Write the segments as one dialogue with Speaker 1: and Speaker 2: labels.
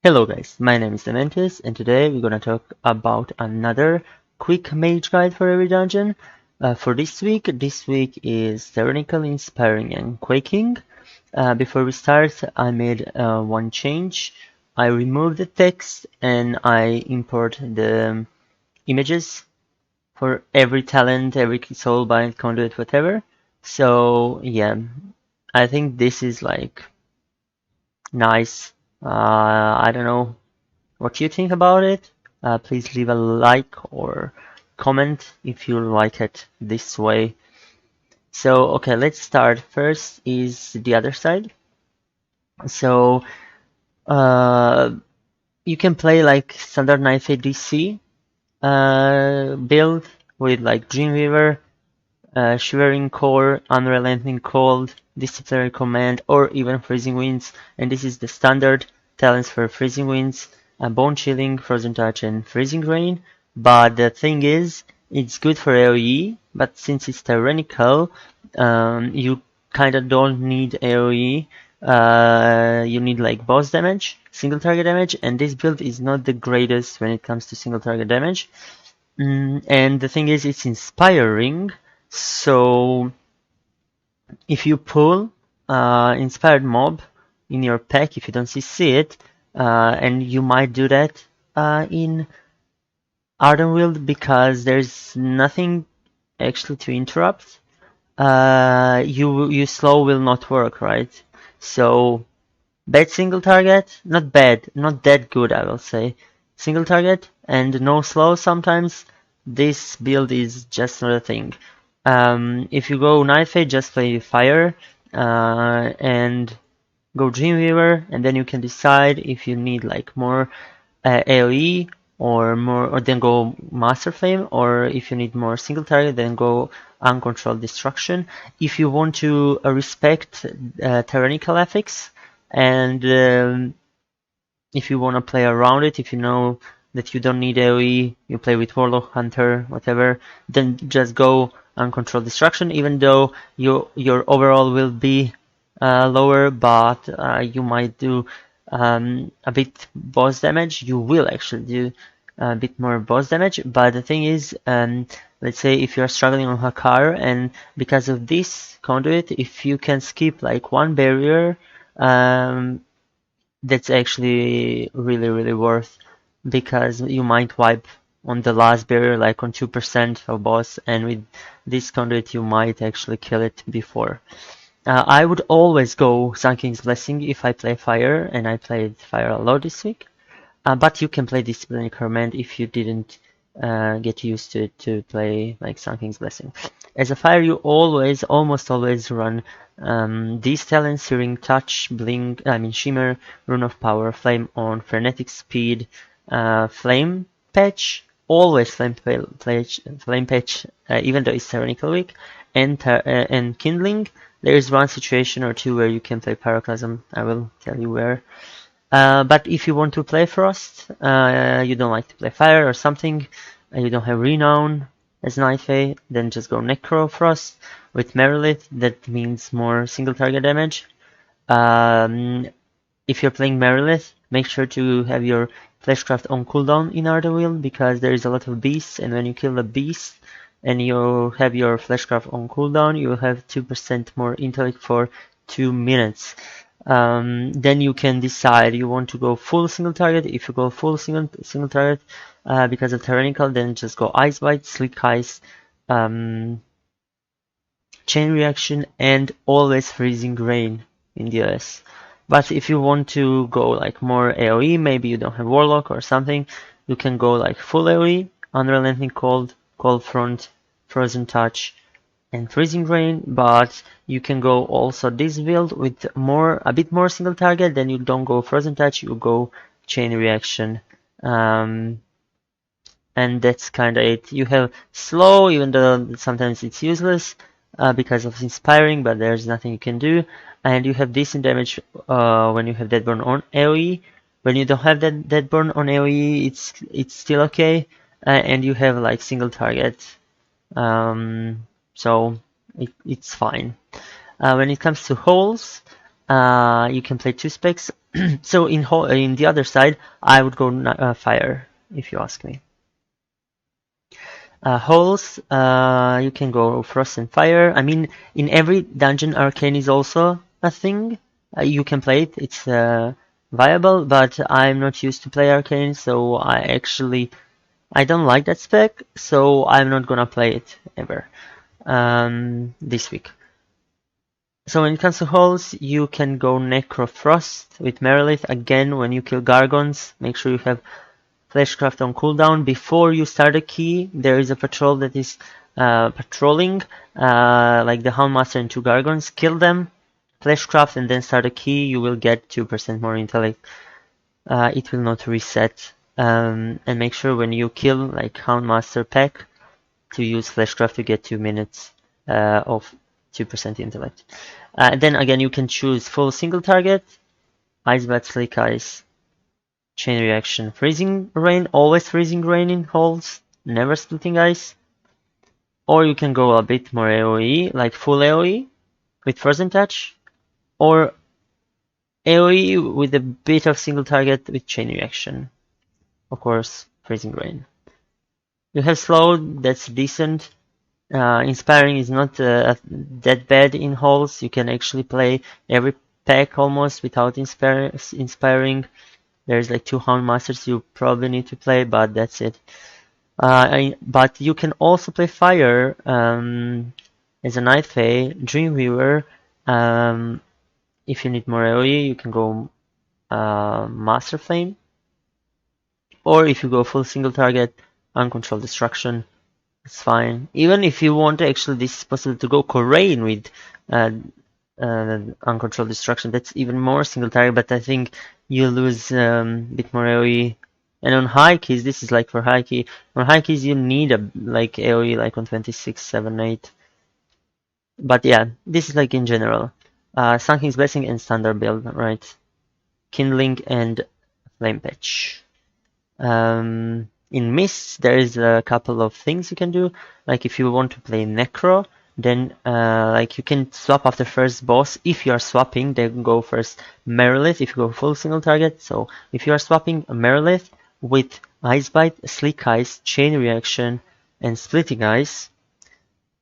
Speaker 1: Hello guys, my name is Dementis and today we're gonna talk about another quick mage guide for every dungeon. For this week is Tyrannical, Inspiring and Quaking. Before we start, I made one change. I removed the text and I import the images for every talent, every soulbind, conduit, whatever. So yeah, I think this is like nice. I don't know what you think about it. Please leave a like or comment if you like it this way. So, okay, let's start. First is the other side. So, uh, you can play like standard Knife ADC build with like Dreamweaver, Shivering Core, Unrelenting Cold, Disciplinary Command, or even Freezing Winds. And this is the standard talents for Freezing Winds, Bone Chilling, Frozen Touch, and Freezing Rain. But the thing is, it's good for AoE, but since it's tyrannical, you kinda don't need AoE. You need like boss damage, single target damage, and this build is not the greatest when it comes to single target damage. And the thing is, it's inspiring, so if you pull inspired mob in your pack, if you don't see it, and you might do that in Ardenweald because there's nothing actually to interrupt. You slow will not work, right? So bad single target, not bad, not that good, I will say. Single target and no slow sometimes. This build is just not a thing. If you go Nightfade, just play Fire and go Dreamweaver, and then you can decide if you need like more AoE or then go Master Flame, or if you need more single target, then go Uncontrolled Destruction. If you want to respect Tyrannical ethics, and if you want to play around it, if you know that you don't need AoE, you play with Warlock, Hunter, whatever, then just go Uncontrolled Destruction, even though your overall will be lower, but you might do a bit boss damage. You will actually do a bit more boss damage, but the thing is, let's say if you're struggling on Hakar, and because of this conduit, if you can skip like one barrier, that's actually really worth, because you might wipe on the last barrier like on 2% of boss, and with this conduit you might actually kill it before. I would always go Sun King's Blessing if I play Fire, and I played Fire a lot this week. But you can play Disciplinary Command if you didn't get used to it to play like Sun King's Blessing. As a Fire, you almost always run these talents: Searing Touch, Blink, Shimmer, Rune of Power, Flame On, Frenetic Speed, Flame Patch, always Flame Patch, even though it's Tyrannical Wake, and Kindling. There is one situation or two where you can play Pyroclasm. I will tell you where. But if you want to play Frost, you don't like to play Fire or something, you don't have Renown as Nightfey, then just go Necro Frost with Merilith. That means more single target damage. If you're playing Merilith, make sure to have your Fleshcraft on cooldown in Ardenweald, because there is a lot of beasts, and when you kill a beast and you have your Fleshcraft on cooldown, you will have 2% more intellect for 2 minutes. Then you can decide you want to go full single target. If you go full single target because of Tyrannical, then just go Ice Bite, Slick Ice, Chain Reaction, and always Freezing Rain in the US. But if you want to go like more AoE, maybe you don't have Warlock or something, you can go like full AoE, Unrelenting Cold, Cold Front, Frozen Touch, and Freezing Rain. But you can go also this build with a bit more single target. Then you don't go Frozen Touch, you go Chain Reaction, and that's kind of it. You have Slow, even though sometimes it's useless because of Inspiring, but there's nothing you can do. And you have decent damage when you have Deadburn on AoE. When you don't have that Deadburn on AoE, it's still okay, and you have like single target. So it's fine. When it comes to holes, You can play 2 specs. So in the other side, I would go fire, if you ask me. Holes, you can go frost and fire. I mean, in every dungeon, arcane is also a thing. You can play it. It's viable, but I'm not used to play arcane, so I don't like that spec, so I'm not gonna play it ever this week. So when it comes to holes, you can go Necrofrost with Merilith. Again, when you kill Gargons, make sure you have Fleshcraft on cooldown. Before you start a key, there is a patrol that is patrolling, like the Houndmaster and 2 Gargons. Kill them, Fleshcraft, and then start a key. You will get 2% more intellect. It will not reset. And make sure when you kill like Houndmaster pack to use Fleshcraft to get 2 minutes of 2% intellect. Then again, you can choose full single target, Ice Bat, Slick Ice, Chain Reaction, Freezing Rain, always Freezing Rain in holes, never Splitting Ice. Or you can go a bit more AoE, like full AoE with Frozen Touch, or AoE with a bit of single target with Chain Reaction. Of course, Freezing Rain. You have Slow, that's decent. Inspiring is not that bad in holes. You can actually play every pack almost without inspiring. There's like 2 Houndmasters you probably need to play, but that's it. But you can also play Fire as a Night Fae, Dreamweaver. If you need more AoE, you can go Master Flame. Or if you go full single target, Uncontrolled Destruction. It's fine. Even if you want, actually, this is possible to go Korean with Uncontrolled Destruction. That's even more single target, but I think you lose a bit more AoE. And on high keys, this is like for high key. On high keys, you need a like AoE like on 26, 7, 8. But yeah, this is like in general. Sun King's Blessing and standard build, right? Kindling and Flame Patch. In Mists, there is a couple of things you can do. Like if you want to play Necro, then like you can swap after first boss. If you are swapping, then go first Merilith if you go full single target. So if you are swapping Merilith with Ice Bite, Slick Ice, Chain Reaction, and Splitting Ice,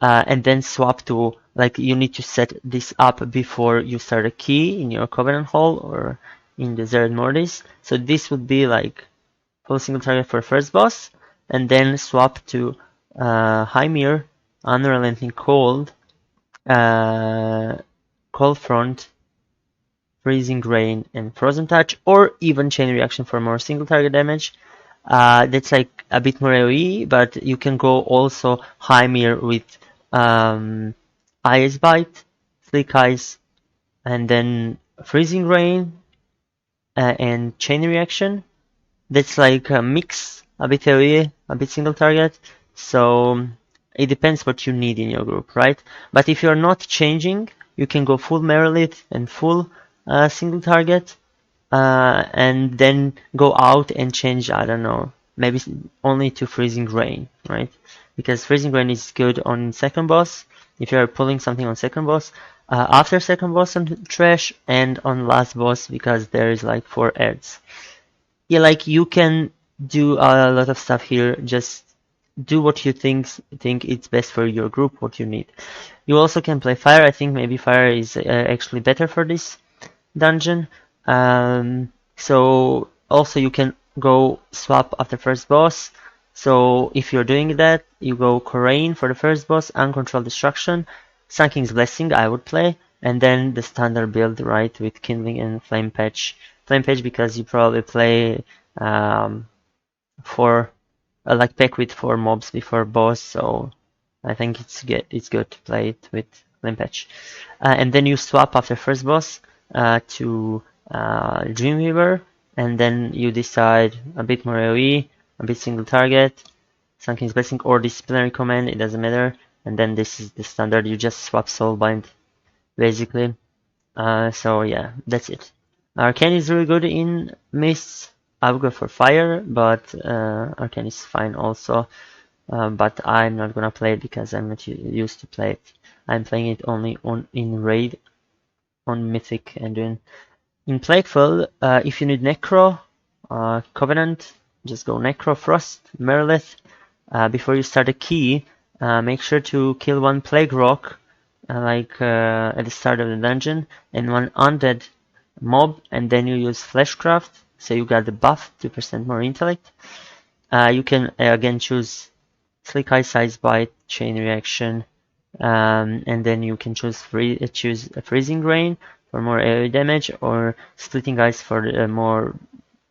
Speaker 1: and then swap to, like, you need to set this up before you start a key in your Covenant Hall or in the Zerad Mortis. So this would be like full single target for first boss, and then swap to Hymir, Unrelenting Cold, Cold Front, Freezing Rain, and Frozen Touch, or even Chain Reaction for more single target damage. That's like a bit more AoE, but you can go also Hymir with Ice Bite, Slick Ice, and then Freezing Rain and Chain Reaction. That's like a mix, a bit AoE, a bit single target. So it depends what you need in your group, right? But if you're not changing, you can go full Merilith and full single target, and then go out and change, I don't know, maybe only to Freezing Rain, right? Because Freezing Rain is good on second boss, if you're pulling something on second boss, after second boss on Trash, and on last boss, because there is like 4 ads. Yeah, like you can do a lot of stuff here. Just do what you think it's best for your group, what you need. You also can play Fire. I think maybe Fire is actually better for this dungeon. So also you can go swap after first boss. So if you're doing that, you go Korean for the first boss, Uncontrolled Destruction, Sun King's Blessing I would play, and then the standard build, right, with Kindling and Flame Patch. Flame Patch because you probably play like pack with 4 mobs before boss, so I think it's good to play it with Flame Patch. And then you swap after first boss to Dreamweaver, and then you decide a bit more AoE, a bit single target, Sun King's Blessing or Disciplinary Command, it doesn't matter. And then this is the standard, you just swap Soulbind basically. So yeah, that's it. Arcane is really good in Mists. I would go for Fire, but Arcane is fine also. But I'm not gonna play it because I'm not used to play it. I'm playing it only in Raid on Mythic and in Plaguefall, if you need Necro, Covenant, just go Necro, Frost, Merilith. Before you start a key, make sure to kill one Plague Rock, at the start of the dungeon, and one Undead mob, and then you use Fleshcraft, so you got the buff, 2% more intellect. You can again choose Slick Eye, Size Bite, Chain Reaction, and then you can choose a Freezing Rain for more AoE damage, or Splitting Ice for more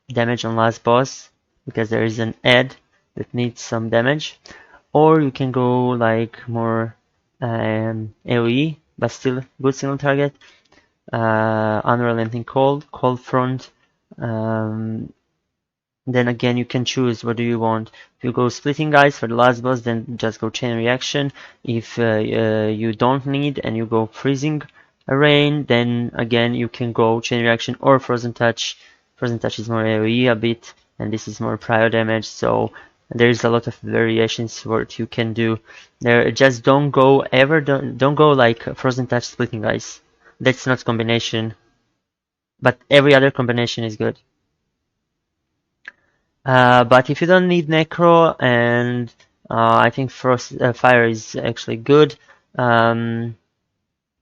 Speaker 1: damage on last boss, because there is an ad that needs some damage. Or you can go like more AoE, but still good single target. Unrelenting Cold, Cold Front. Then again, you can choose what do you want. If you go Splitting Ice for the last boss, then just go Chain Reaction. If you don't need and you go Freezing Rain, then again you can go Chain Reaction or Frozen Touch. Frozen Touch is more AoE a bit, and this is more prio damage, so there's a lot of variations what you can do. There, just don't go like Frozen Touch Splitting Ice. That's not combination, but every other combination is good. But if you don't need Necro, and I think Fire is actually good.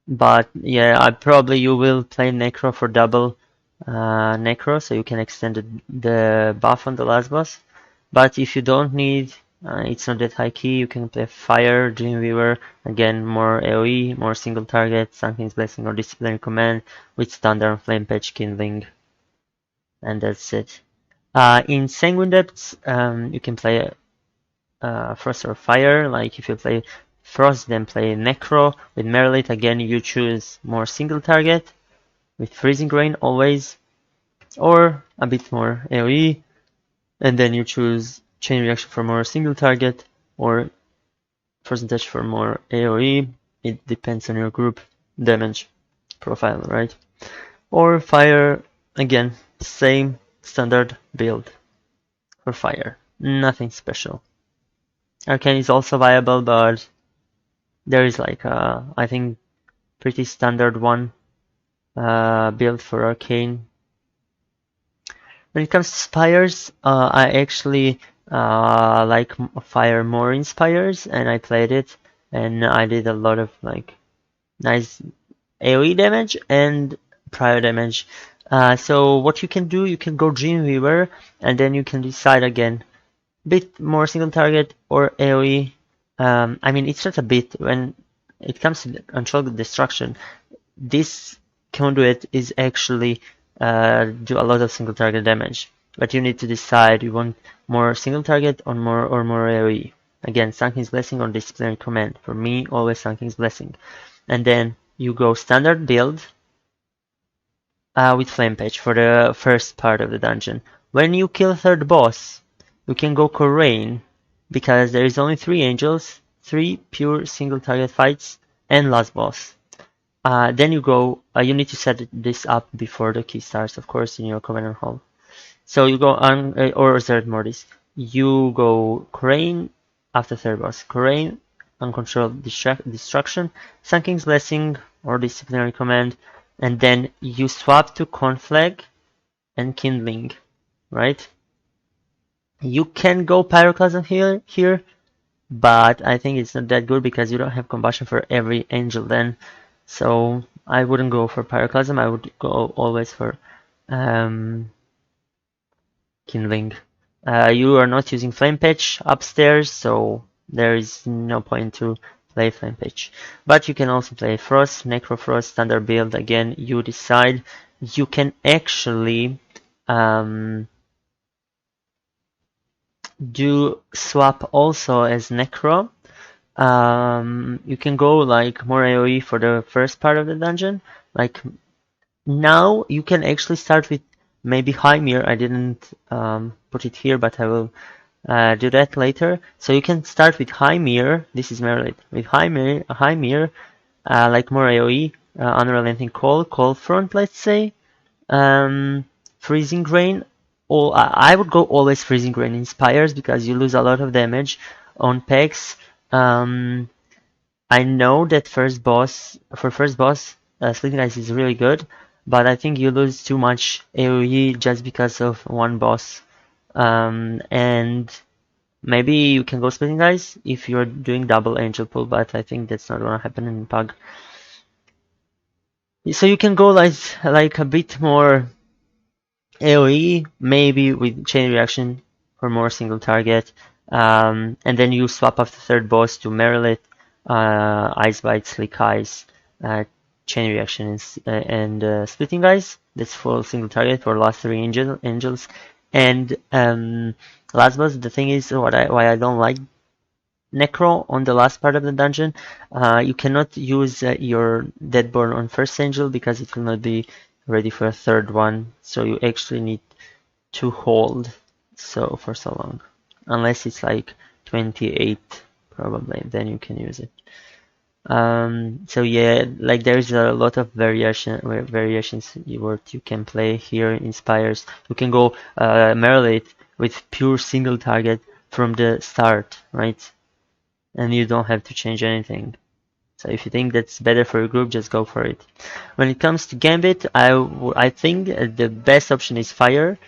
Speaker 1: But yeah, you will play Necro for double Necro, so you can extend the buff on the last boss. But if you don't need, it's not that high key, you can play Fire, Dreamweaver, again more AoE, more single target, Sanguine Blessing or Disciplinary Command with Standard Flame Patch Kindling, and that's it. In Sanguine Depths, you can play Frost or Fire. Like if you play Frost, then play Necro. With Merilith, again, you choose more single target with Freezing Rain always, or a bit more AoE, and then you choose Chain Reaction for more single target, or Frozen Touch for more AoE. It depends on your group damage profile, right? Or Fire, again, same standard build for Fire, nothing special. Arcane is also viable, but there is like I think pretty standard one build for Arcane. When it comes to Spires, I actually like Fire more in Spires, and I played it, and I did a lot of like nice AoE damage and prio damage. So what you can do, you can go Dreamweaver, and then you can decide again, bit more single target or AoE. I mean, it's not a bit. When it comes to Control Destruction, this conduit is actually do a lot of single target damage. But you need to decide you want more single target or more AoE. Again, Sanguine's Blessing or Disciplinary Command. For me, always Sanguine's Blessing. And then you go standard build with Flame Patch for the first part of the dungeon. When you kill third boss, you can go Korain, because there is only 3 angels, 3 pure single target fights, and last boss. Then you go, you need to set this up before the key starts, of course, in your Covenant Hall. So you go on, or Zerd Mortis. You go Korain after third boss. Korain, Uncontrolled Destruction, Sanguine's Blessing or Disciplinary Command, and then you swap to Conflag and Kindling, right? You can go Pyroclasm here, but I think it's not that good because you don't have combustion for every angel then. So I wouldn't go for Pyroclasm, I would go always for Kindling. You are not using Flame Patch upstairs, so there is no point to play Flame Patch. But you can also play Frost, Necrofrost, standard build, again, you decide. You can actually do swap also as Necro. You can go like more AoE for the first part of the dungeon. Like now you can actually start with maybe Hymir. I didn't put it here, but I will do that later. So you can start with Hymir. This is Merilith. With Hymir, like more AoE, Unrelenting Cold Front, let's say, Freezing Rain. I would go always Freezing Rain in Spires because you lose a lot of damage on pegs. I know that for first boss Splitting Eyes is really good, but I think you lose too much AoE just because of one boss. And maybe you can go Splitting Eyes if you're doing double Angel Pull, but I think that's not gonna happen in Pug. So you can go like a bit more AoE, maybe with Chain Reaction for more single target, and then you swap off the third boss to Merilith, Ice Bite, Slick Eyes, Chain Reaction, and Splitting Eyes. That's full single target for last three angels. And last boss, the thing is why I don't like Necro on the last part of the dungeon. You cannot use your Deadborn on first angel because it will not be ready for a third one. So you actually need to hold for so long, unless it's like 28 probably, then you can use it. So yeah, like there's a lot of variations what you can play here in Spires. You can go Merilith with pure single target from the start, right? And you don't have to change anything. So if you think that's better for your group, just go for it. When it comes to Gambit, I think the best option is Fire.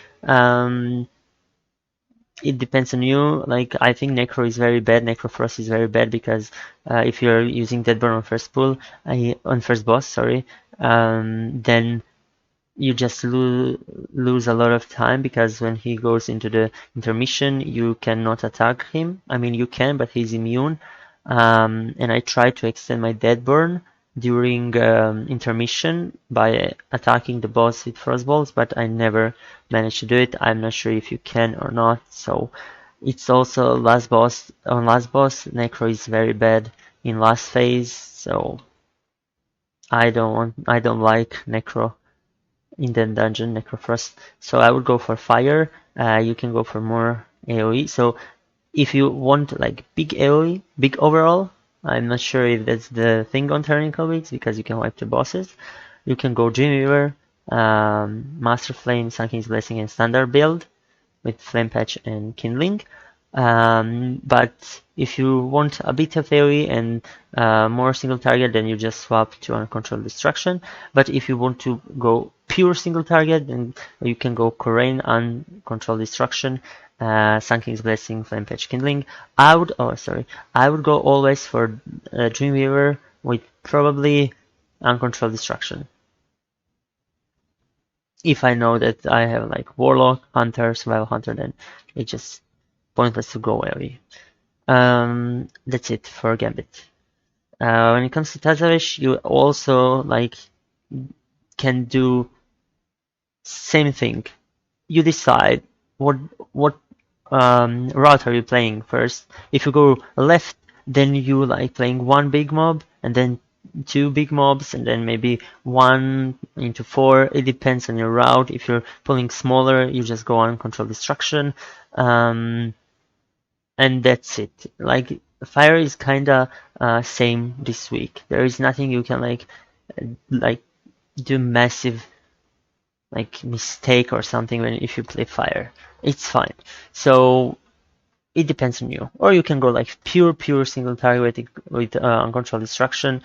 Speaker 1: It depends on you. Like I think Necro is very bad. Necrofrost is very bad because if you're using Deadburn on first pull, on first boss, sorry, then you just lose a lot of time because when he goes into the intermission, you cannot attack him. I mean, you can, but he's immune. And I tried to extend my Deadburn during intermission by attacking the boss with frostballs, but I never managed to do it. I'm not sure if you can or not. So it's also last boss. On last boss, Necro is very bad in last phase. So I don't like Necro in the dungeon, Necrofrost. So I would go for Fire. You can go for more AoE. So if you want like big AoE, big overall, I'm not sure if that's the thing on Tyrannical Weeks because you can wipe the bosses. You can go Dreamweaver, Master Flame, Sunken's Blessing, and Standard build with Flame Patch and Kindling. But if you want a bit of AoE and more single target, then you just swap to Uncontrolled Destruction. But if you want to go pure single target, then you can go Korain, Uncontrolled Destruction, Sunken's Blessing, Flame Patch, Kindling. I would go always for Dreamweaver with probably Uncontrolled Destruction. If I know that I have like Warlock, Hunter, Survival Hunter, then it's just pointless to go away. That's it for Gambit. When it comes to Tazavesh, you also like can do same thing. You decide what route are you playing first. If you go left, then you like playing one big mob and then two big mobs and then maybe 1 into 4. It depends on your route. If you're pulling smaller, you just go on Control Destruction. And that's it. Like Fire is kinda same this week. There is nothing you can like do massive like mistake or something if you play Fire. It's fine. So it depends on you. Or you can go like pure single target with Uncontrolled Destruction.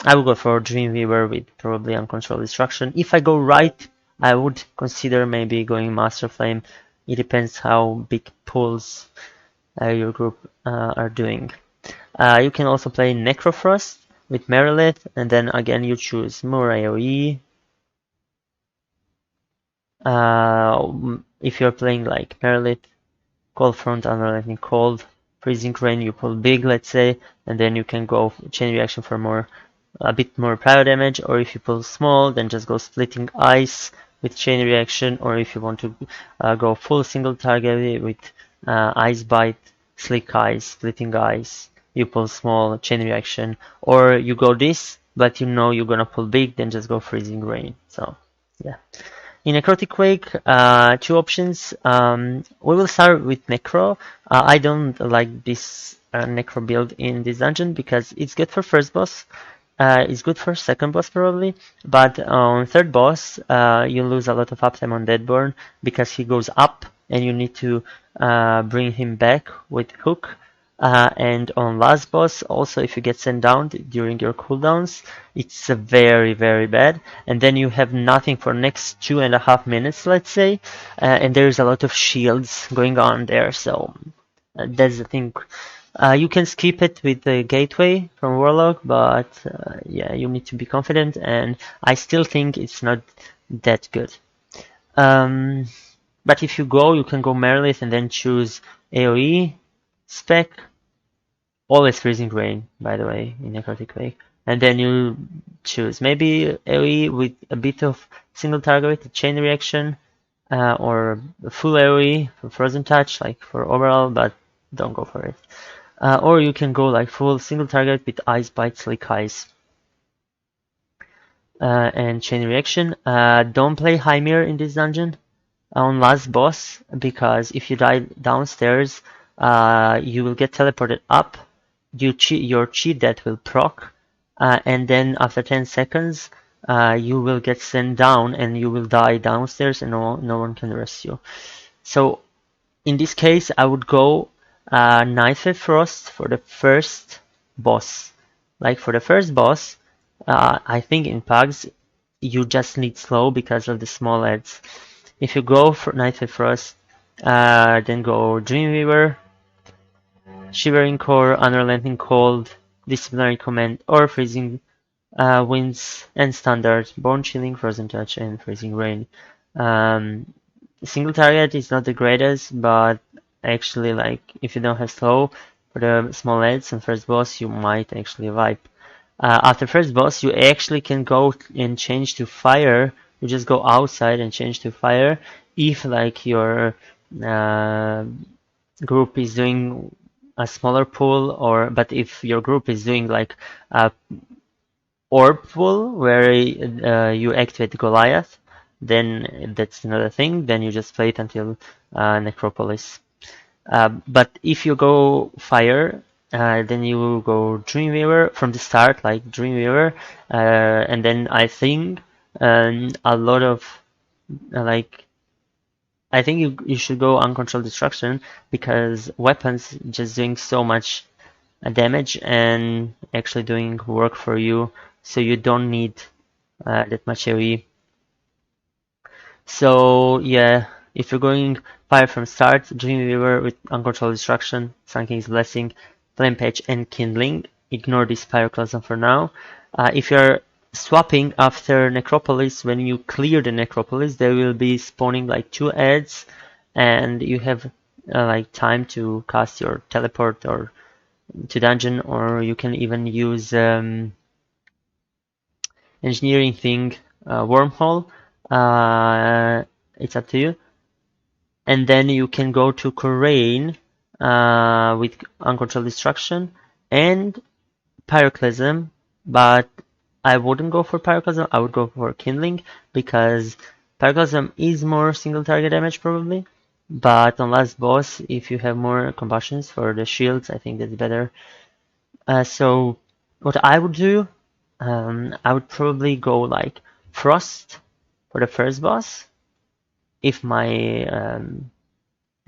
Speaker 1: I will go for Dreamweaver with probably Uncontrolled Destruction. If I go right, I would consider maybe going Master Flame. It depends how big pulls your group are doing. You can also play Necrofrost with Merilith, and then again you choose more AoE. If you're playing like Merilith, Cold Front, Unrelenting Cold, Freezing Rain, you pull big, let's say, and then you can go Chain Reaction for a bit more power damage, or if you pull small, then just go Splitting Ice with Chain Reaction, or if you want to go full single target with Ice Bite, Slick Eyes, Splitting Eyes, you pull small, Chain Reaction, or you go this, but you know you're gonna pull big, then just go Freezing Rain. So, yeah. In Necrotic Wake, 2 options. We will start with Necro. I don't like this Necro build in this dungeon because it's good for first boss. It's good for second boss probably, but on third boss you lose a lot of uptime on Deadborn because he goes up and you need to bring him back with hook. And on last boss, also if you get sent down during your cooldowns, it's very, very bad. And then you have nothing for next 2.5 minutes, let's say. And there's a lot of shields going on there, so that's the thing. You can skip it with the gateway from Warlock, but yeah, you need to be confident, and I still think it's not that good. But if you go, you can go Merilith and then choose AoE spec. Always Freezing Rain, by the way, in Necrotic Wake. And then you choose maybe AoE with a bit of single target, a chain reaction, or full AoE for Frozen Touch, like for overall, but don't go for it. Or you can go like full single target with Ice Bite, Slick Eyes, and chain reaction. Don't play Hymir in this dungeon on last boss, because if you die downstairs, you will get teleported up. Your cheat death will proc, and then after 10 seconds, you will get sent down and you will die downstairs, and no one can rescue. So in this case, I would go Nightfall Frost for the first boss. Like for the first boss, I think in Pugs, you just need slow because of the small ads. If you go for Nightfall Frost, then go Dreamweaver, Shivering Core, Unrelenting Cold, Disciplinary Command, or Freezing Winds and Standard, Bone Chilling, Frozen Touch, and Freezing Rain. Single target is not the greatest, but actually, like, if you don't have slow for the small ads and first boss, you might actually vibe. After first boss, you actually can go and change to fire. You just go outside and change to fire if like your group is doing a smaller pool, or but if your group is doing like a orb pool where you activate Goliath, then that's another thing. Then you just play it until Necropolis. But if you go fire, then you go Dreamweaver from the start, like Dreamweaver, and then I think a lot of like I think you should go Uncontrolled Destruction, because weapons just doing so much damage and actually doing work for you, so you don't need that much AoE. So yeah, if you're going fire from start, Dreamweaver with Uncontrolled Destruction, Sun King's Blessing, Flame Patch, and Kindling. Ignore this Pyroclasm for now. If you're swapping after Necropolis, when you clear the Necropolis, there will be spawning like 2 ads, and you have like time to cast your teleport or to dungeon, or you can even use engineering thing, wormhole. It's up to you. And then you can go to Corain with Uncontrolled Destruction and Pyroclasm, but I wouldn't go for Pyroclasm, I would go for Kindling, because Pyroclasm is more single target damage probably, but on last boss, if you have more combustions for the shields, I think that's better. So what I would do, I would probably go like Frost for the first boss, if my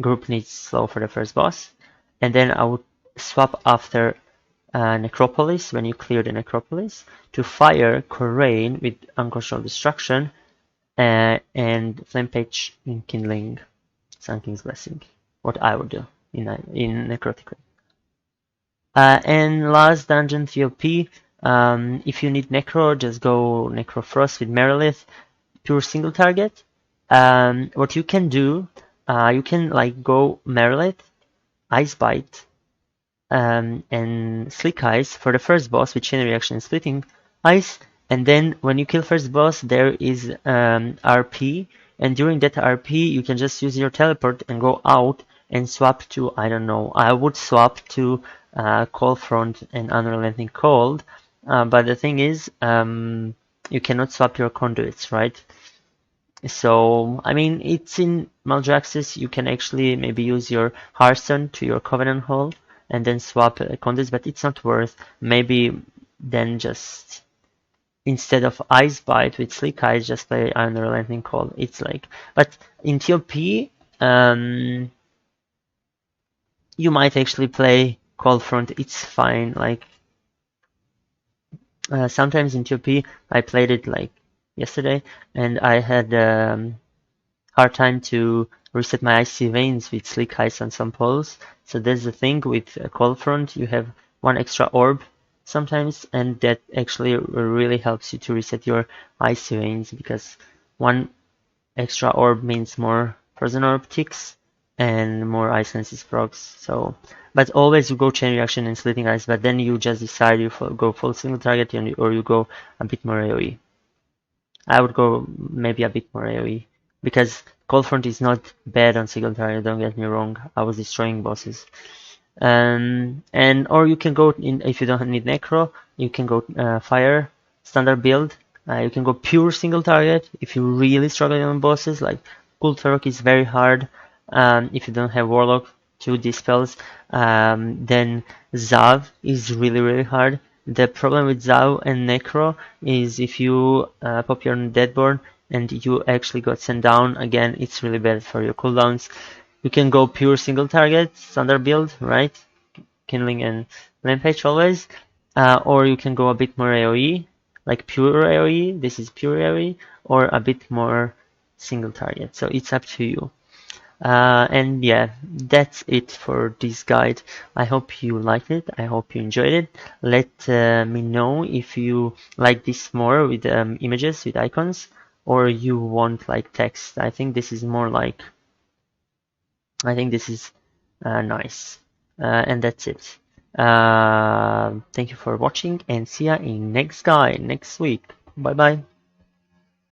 Speaker 1: group needs slow for the first boss, and then I would swap after Necropolis, when you clear the Necropolis, to fire Corain with Uncontrolled Destruction, and Flame Page in Kindling, Sun King's Blessing. What I would do in Necrotic Wake. And last dungeon TOP, if you need Necro, just go Necro Frost with Merilith, pure single target. What you can do, you can like go Merilith, Ice Bite, and Slick Eyes for the first boss with chain reaction and splitting ice, and then when you kill first boss, there is RP, and during that RP you can just use your teleport and go out and swap to, I don't know, I would swap to Cold Front and Unrelenting Cold, but the thing is, you cannot swap your conduits, right? So, I mean, it's in Maldraxxus, you can actually maybe use your Hearthstone to your Covenant Hall and then swap conduits, but it's not worth. Maybe then just, instead of Ice Bite with Slick Eyes, just play Unrelenting Cold. It's like, but in TOP, you might actually play cold front, it's fine. Like sometimes in TOP I played it like yesterday, and I had hard time to reset my icy veins with Slick Ice on some poles. So there's the thing with cold front, you have one extra orb sometimes, and that actually really helps you to reset your icy veins, because one extra orb means more frozen orb ticks and more ice senses procs. So, but always you go chain reaction and slitting ice, but then you just decide you go full single target or you go a bit more AoE. I would go maybe a bit more AoE, because cold front is not bad on single target, don't get me wrong. I was destroying bosses. And or you can go in, if you don't need necro, you can go fire standard build. You can go pure single target if you really struggle on bosses. Like Cool Turk is very hard. If you don't have warlock to dispels, then Zav is really hard. The problem with Zav and necro is if you pop your Deadborn and you actually got sent down again, it's really bad for your cooldowns. You can go pure single target, standard build, right? Kindling and Rampage always. Or you can go a bit more AoE, like pure AoE, this is pure AoE, or a bit more single target. So it's up to you. And yeah, that's it for this guide. I hope you liked it. I hope you enjoyed it. Let me know if you like this more with images, with icons, or you want like text. I think this is more like, I think this is nice. And that's it. Thank you for watching, and see ya in next guide next week. Bye bye.